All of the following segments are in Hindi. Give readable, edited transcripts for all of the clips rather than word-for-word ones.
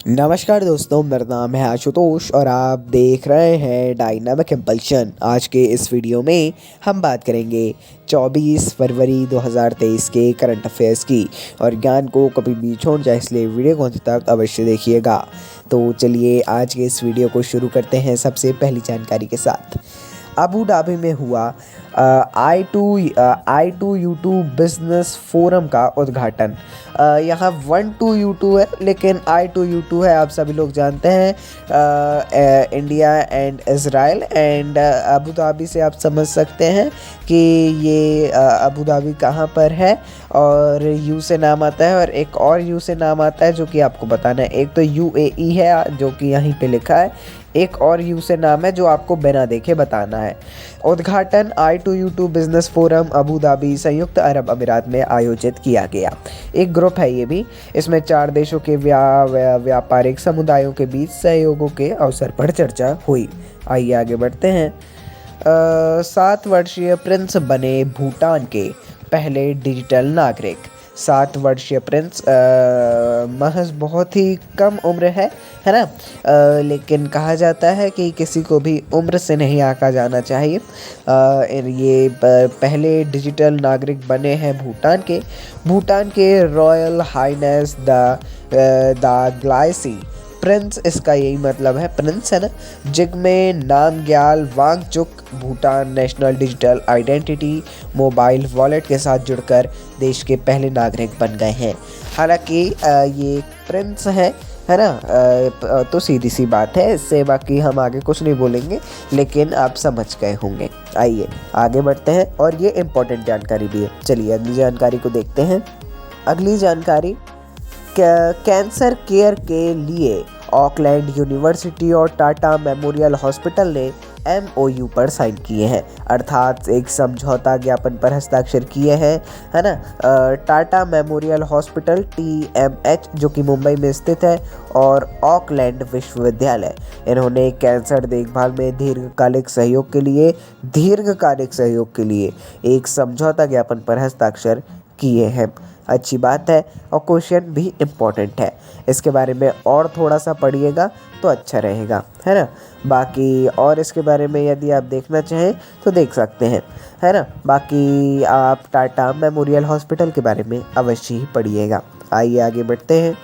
नमस्कार दोस्तों, मेरा नाम है आशुतोष और आप देख रहे हैं डायनामिक इम्पल्शन। आज के इस वीडियो में हम बात करेंगे 24 फरवरी 2023 के करंट अफेयर्स की। और ज्ञान को कभी भी छोड़ जाए, इसलिए वीडियो को अंत तक अवश्य देखिएगा। तो चलिए आज के इस वीडियो को शुरू करते हैं सबसे पहली जानकारी के साथ। अबू धाबी में हुआ I2U2 बिजनेस फोरम का उद्घाटन। यहाँ 1-2U2 है, लेकिन I2U2 है, आप सभी लोग जानते हैं। India and Israel and Abu Dhabi से आप समझ सकते हैं कि ये अबू धाबी कहाँ पर है। और यू से नाम आता है और एक और यू से नाम आता है जो कि आपको बताना है। एक तो UAE है जो कि यहीं पे लिखा है, एक और यू से नाम है जो आपको बिना देखे बताना है। उद्घाटन I2U2 business forum Abu Dhabi संयुक्त अरब अमीरात में आयोजित किया गया। एक ग्रुप है ये भी। इसमें 4 देशों के व्यापारिक समुदायों के बीच सहयोगों के अवसर पर चर्चा हुई। आइए आगे बढ़ते हैं। 7 वर्षीय प्रिंस बने भूटान के पहले डिजिटल नागरिक। 7 वर्षीय प्रिंस महज बहुत ही कम उम्र है ना। लेकिन कहा जाता है कि किसी को भी उम्र से नहीं आंका जाना चाहिए। ये पहले डिजिटल नागरिक बने हैं भूटान के रॉयल हाइनेस द ग्लाइसी प्रिंस, इसका यही मतलब है, प्रिंस है ना, Jigme Namgyal Wangchuck Bhutan national digital identity mobile wallet के साथ जुड़कर देश के पहले नागरिक बन गए हैं। हालांकि ये प्रिंस है ना। तो सीधी सी बात है, इससे बाकी हम आगे कुछ नहीं बोलेंगे, लेकिन आप समझ गए होंगे। आइए आगे बढ़ते हैं और ये इम्पोर्टेंट जानकारी भी है। चलिए अगली जानकारी को देखते हैं। अगली जानकारी, कैंसर केयर के लिए ऑकलैंड यूनिवर्सिटी और टाटा मेमोरियल हॉस्पिटल ने MOU पर साइन किए हैं, अर्थात एक समझौता ज्ञापन पर हस्ताक्षर किए हैं, है ना। टाटा मेमोरियल हॉस्पिटल TMH जो कि मुंबई में स्थित है और ऑकलैंड विश्वविद्यालय, इन्होंने कैंसर देखभाल में दीर्घकालिक सहयोग के लिए एक समझौता ज्ञापन पर हस्ताक्षर किए हैं। अच्छी बात है और क्वेश्चन भी इम्पोर्टेंट है। इसके बारे में और थोड़ा सा पढ़िएगा तो अच्छा रहेगा, है ना। बाकी और इसके बारे में यदि आप देखना चाहें तो देख सकते हैं, है ना। बाकी आप टाटा मेमोरियल हॉस्पिटल के बारे में अवश्य ही पढ़िएगा। आइए आगे बढ़ते हैं।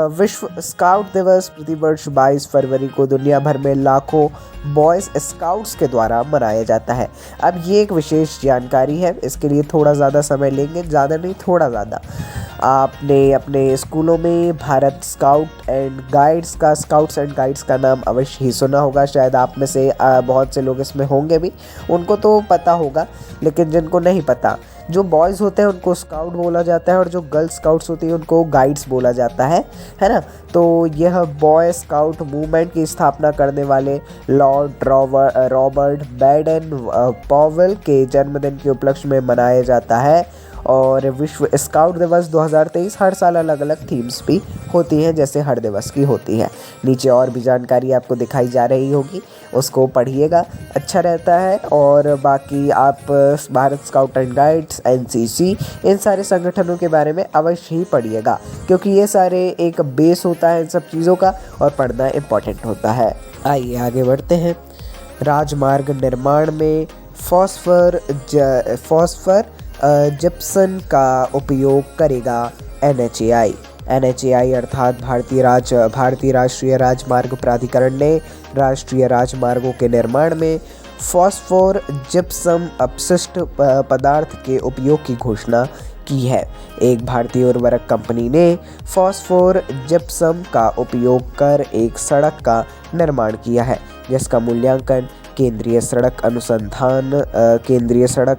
विश्व स्काउट दिवस प्रतिवर्ष 22 फरवरी को दुनिया भर में लाखों बॉयज़ स्काउट्स के द्वारा मनाया जाता है। अब ये एक विशेष जानकारी है, इसके लिए थोड़ा ज़्यादा समय लेंगे, ज़्यादा नहीं थोड़ा ज़्यादा। आपने अपने स्कूलों में भारत स्काउट्स एंड गाइड्स का नाम अवश्य ही सुना होगा। शायद आप में से बहुत से लोग इसमें होंगे भी, उनको तो पता होगा, लेकिन जिनको नहीं पता, जो बॉयज़ होते हैं उनको स्काउट बोला जाता है और जो गर्ल स्काउट्स होती हैं उनको गाइड्स बोला जाता है ना। तो यह बॉय स्काउट मूवमेंट की स्थापना करने वाले लॉर्ड रॉबर्ट बैडन पॉवेल के जन्मदिन के उपलक्ष्य में मनाया जाता है। और विश्व स्काउट दिवस 2023 हर साल अलग अलग थीम्स भी होती हैं, जैसे हर दिवस की होती है। नीचे और भी जानकारी आपको दिखाई जा रही होगी, उसको पढ़िएगा, अच्छा रहता है। और बाकी आप Bharat scout and guides, NCC, इन सारे संगठनों के बारे में अवश्य ही पढ़िएगा, क्योंकि ये सारे एक बेस होता है इन सब चीज़ों का और पढ़ना इम्पोर्टेंट होता है। आइए आगे बढ़ते हैं। राजमार्ग निर्माण में फॉस्फर जिप्सन का उपयोग करेगा NHAI अर्थात भारतीय राष्ट्रीय राजमार्ग प्राधिकरण ने राष्ट्रीय राजमार्गों के निर्माण में फॉस्फोर जिप्सम अपशिष्ट पदार्थ के उपयोग की घोषणा की है। एक भारतीय उर्वरक कंपनी ने फॉस्फोर जिप्सम का उपयोग कर एक सड़क का निर्माण किया है, जिसका मूल्यांकन केंद्रीय सड़क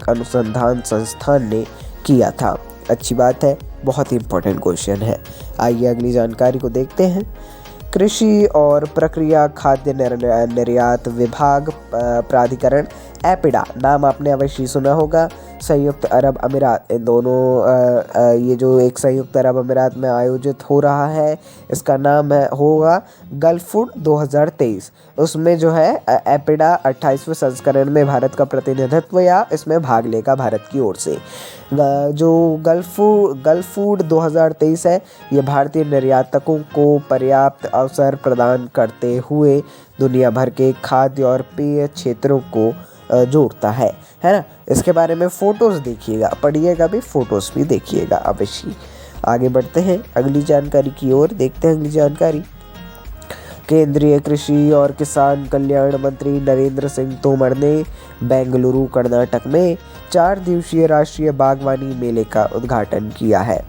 अनुसंधान संस्थान ने किया था। अच्छी बात है, बहुत ही इम्पोर्टेंट क्वेश्चन है। आइए अगली जानकारी को देखते हैं। कृषि और प्रक्रिया खाद्य निर्यात विभाग प्राधिकरण एपिडा नाम आपने अवश्य सुना होगा। संयुक्त अरब अमीरात, इन दोनों ये जो एक संयुक्त अरब अमीरात में आयोजित हो रहा है, इसका नाम होगा गल्फ फूड 2023। उसमें जो है एपिडा 28वें संस्करण में भारत का प्रतिनिधित्व या इसमें भाग लेगा भारत की ओर से। जो गल्फ फूड 2023 है, ये भारतीय निर्यातकों को पर्याप्त अवसर प्रदान करते हुए दुनिया भर के खाद्य और पेय क्षेत्रों को जोड़ता है ना। इसके बारे में फ़ोटोज़ देखिएगा, पढ़िएगा भी, फ़ोटोज़ भी देखिएगा अवश्य। आगे बढ़ते हैं अगली जानकारी की ओर, देखते हैं अगली जानकारी। केंद्रीय कृषि और किसान कल्याण मंत्री नरेंद्र सिंह तोमर ने बेंगलुरु कर्नाटक में 4 दिवसीय राष्ट्रीय बागवानी मेले का उद्घाटन किया है।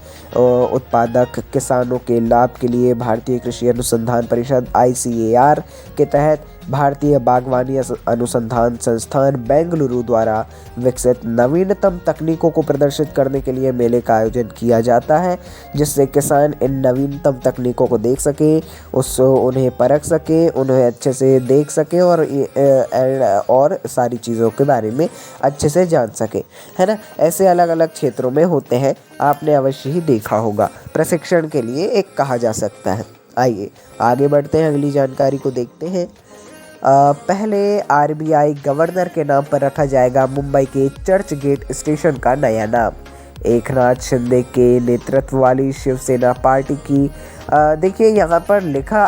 उत्पादक किसानों के लाभ के लिए भारतीय कृषि अनुसंधान परिषद ICAR के तहत भारतीय बागवानी अनुसंधान संस्थान बेंगलुरु द्वारा विकसित नवीनतम तकनीकों को प्रदर्शित करने के लिए मेले का आयोजन किया जाता है, जिससे किसान इन नवीनतम तकनीकों को देख सके, उन्हें परख सके, उन्हें अच्छे से देख सके और सारी चीज़ों के बारे में अच्छे से जान सके, है ना। ऐसे अलग अलग क्षेत्रों में होते हैं, आपने अवश्य ही देखा होगा, प्रशिक्षण के लिए एक कहा जा सकता है। आइए आगे बढ़ते हैं, अगली जानकारी को देखते हैं। पहले RBI गवर्नर के नाम पर रखा जाएगा मुंबई के चर्च गेट स्टेशन का नया नाम। एकनाथ शिंदे के नेतृत्व वाली शिवसेना पार्टी की देखिए यहाँ पर लिखा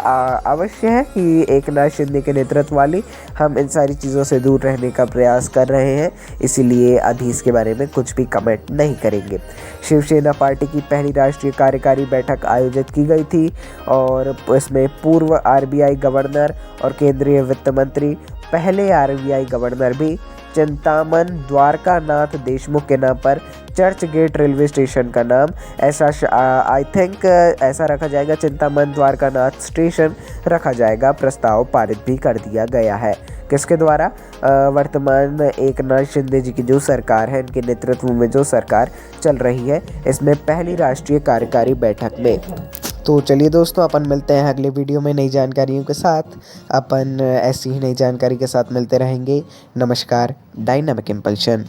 अवश्य है कि एकनाथ शिंदे के नेतृत्व वाली, हम इन सारी चीज़ों से दूर रहने का प्रयास कर रहे हैं, इसीलिए अभी इसके बारे में कुछ भी कमेंट नहीं करेंगे। शिवसेना पार्टी की पहली राष्ट्रीय कार्यकारी बैठक आयोजित की गई थी और इसमें पूर्व RBI गवर्नर और केंद्रीय वित्त मंत्री, पहले RBI गवर्नर भी चिंतामन द्वारकानाथ देशमुख के नाम पर चर्च गेट रेलवे स्टेशन का नाम ऐसा आई थिंक ऐसा रखा जाएगा, चिंतामन द्वारकानाथ स्टेशन रखा जाएगा। प्रस्ताव पारित भी कर दिया गया है। किसके द्वारा? वर्तमान एकनाथ शिंदे जी की जो सरकार है, इनके नेतृत्व में जो सरकार चल रही है, इसमें पहली राष्ट्रीय कार्यकारी बैठक में। तो चलिए दोस्तों, अपन मिलते हैं अगले वीडियो में नई जानकारियों के साथ। अपन ऐसी ही नई जानकारी के साथ मिलते रहेंगे। नमस्कार। Dynamic impulsion.